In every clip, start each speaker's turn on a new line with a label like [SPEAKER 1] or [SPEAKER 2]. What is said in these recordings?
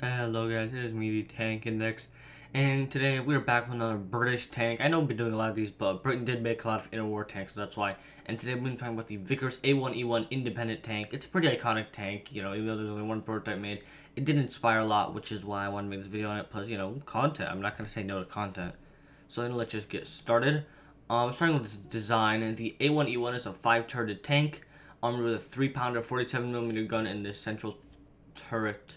[SPEAKER 1] Hello guys, it is me, the Tank Index, and today we're back with another British tank. I know we've been doing a lot of these, but Britain did make a lot of interwar tanks, so that's why. And today we're going to be talking about the Vickers A1E1 independent tank. It's a pretty iconic tank, even though there's only one prototype made. It did inspire a lot, which is why I want to make this video on it, plus, content. I'm not going to say no to content. So then let's just get started. Starting with the design, the A1E1 is a 5-turreted tank, armed with a 3-pounder 47mm gun in the central turret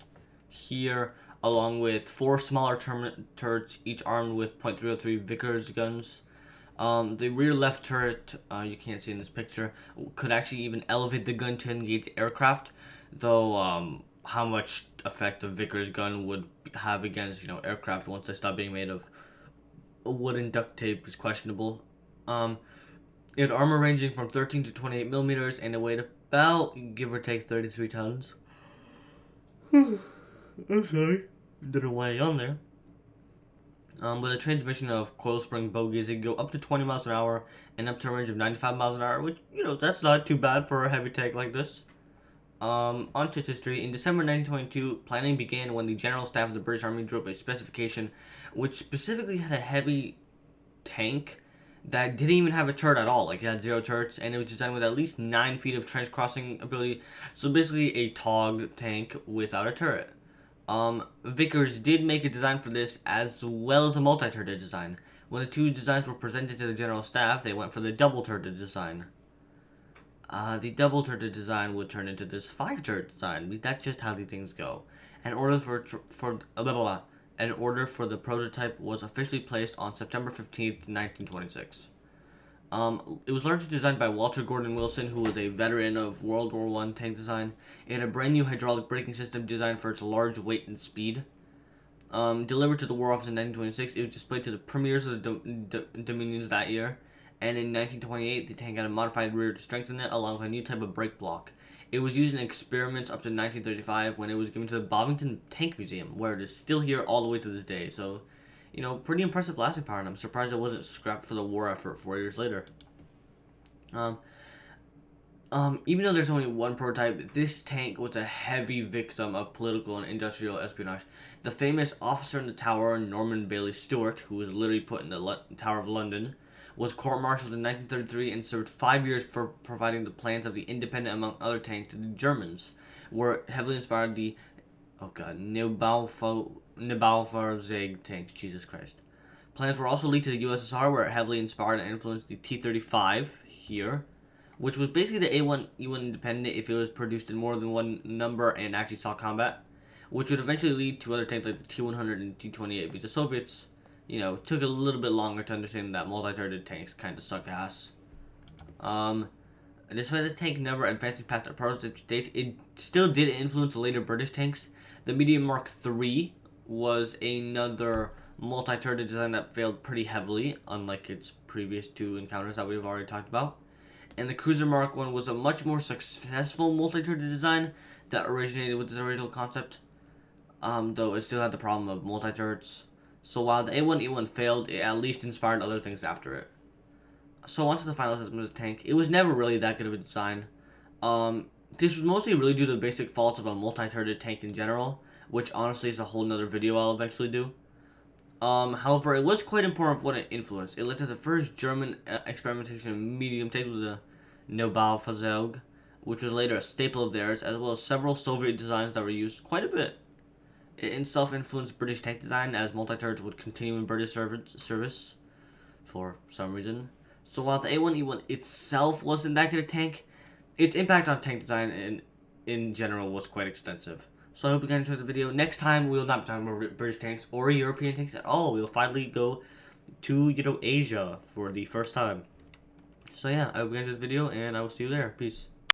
[SPEAKER 1] here, along with 4 smaller turrets, each armed with .303 Vickers guns. The rear left turret, you can't see in this picture, could actually even elevate the gun to engage aircraft, though how much effect the Vickers gun would have against aircraft once they stop being made of wooden duct tape is questionable. It had armor ranging from 13 to 28 millimeters, and it weighed about, give or take, 33 tons. I'm sorry. Didn't weigh on there. With a transmission of coil spring bogies, it can go up to 20 miles an hour and up to a range of 95 miles an hour, which, that's not too bad for a heavy tank like this. Onto its history. In December 1922, planning began when the General Staff of the British Army drew up a specification which specifically had a heavy tank that didn't even have a turret at all. Like, it had 0 turrets, and it was designed with at least 9 feet of trench crossing ability. So basically a TOG tank without a turret. Vickers did make a design for this as well as a multi-turreted design. When the two designs were presented to the General Staff, they went for the double-turreted design. The double-turreted design would turn into this 5-turret design. That's just how these things go. An order an order for the prototype was officially placed on September 15th, 1926. It was largely designed by Walter Gordon Wilson, who was a veteran of World War I tank design. It had a brand new hydraulic braking system designed for its large weight and speed. Delivered to the War Office in 1926, it was displayed to the premiers of the Dominions that year. And in 1928, the tank had a modified rear to strengthen it, along with a new type of brake block. It was used in experiments up to 1935 when it was given to the Bovington Tank Museum, where it is still here all the way to this day. So, pretty impressive lasting power, and I'm surprised it wasn't scrapped for the war effort 4 years later. Even though there's only one prototype, this tank was a heavy victim of political and industrial espionage. The famous officer in the tower, Norman Bailey Stewart, who was literally put in the Tower of London, was court-martialed in 1933 and served 5 years for providing the plans of the Independent, among other tanks, to the Germans, were heavily inspired the, Neubaufahrzeug tank, Jesus Christ. Plans were also leaked to the USSR, where it heavily inspired and influenced the T-35 here, which was basically the A1E1 independent if it was produced in more than one number and actually saw combat, which would eventually lead to other tanks like the T-100 and T-28, because the Soviets, took a little bit longer to understand that multi-turreted tanks kind of suck ass. Despite this tank never advancing past a prototype stage, it still did influence the later British tanks. The Medium Mark III was another multi-turreted design that failed pretty heavily, unlike its previous 2 encounters that we've already talked about. And the Cruiser Mark I was a much more successful multi-turreted design that originated with the original concept, though it still had the problem of multi-turrets. So while the A1E1 failed, it at least inspired other things after it. So onto the final assessment of the tank. It was never really that good of a design. This was mostly really due to the basic faults of a multi-turreted tank in general, which honestly is a whole nother video I'll eventually do. However, it was quite important of what it influenced. It led to the first German experimentation in medium tanks with the Neubaufahrzeug, which was later a staple of theirs, as well as several Soviet designs that were used quite a bit. It itself influenced British tank design, as multi-turrets would continue in British service for some reason. So while the A1E1 itself wasn't that good a tank, its impact on tank design in general was quite extensive. So I hope you guys enjoyed the video. Next time, we will not be talking about British tanks or European tanks at all. We will finally go to, Asia for the first time. So yeah, I hope you guys enjoyed this video, and I will see you there. Peace.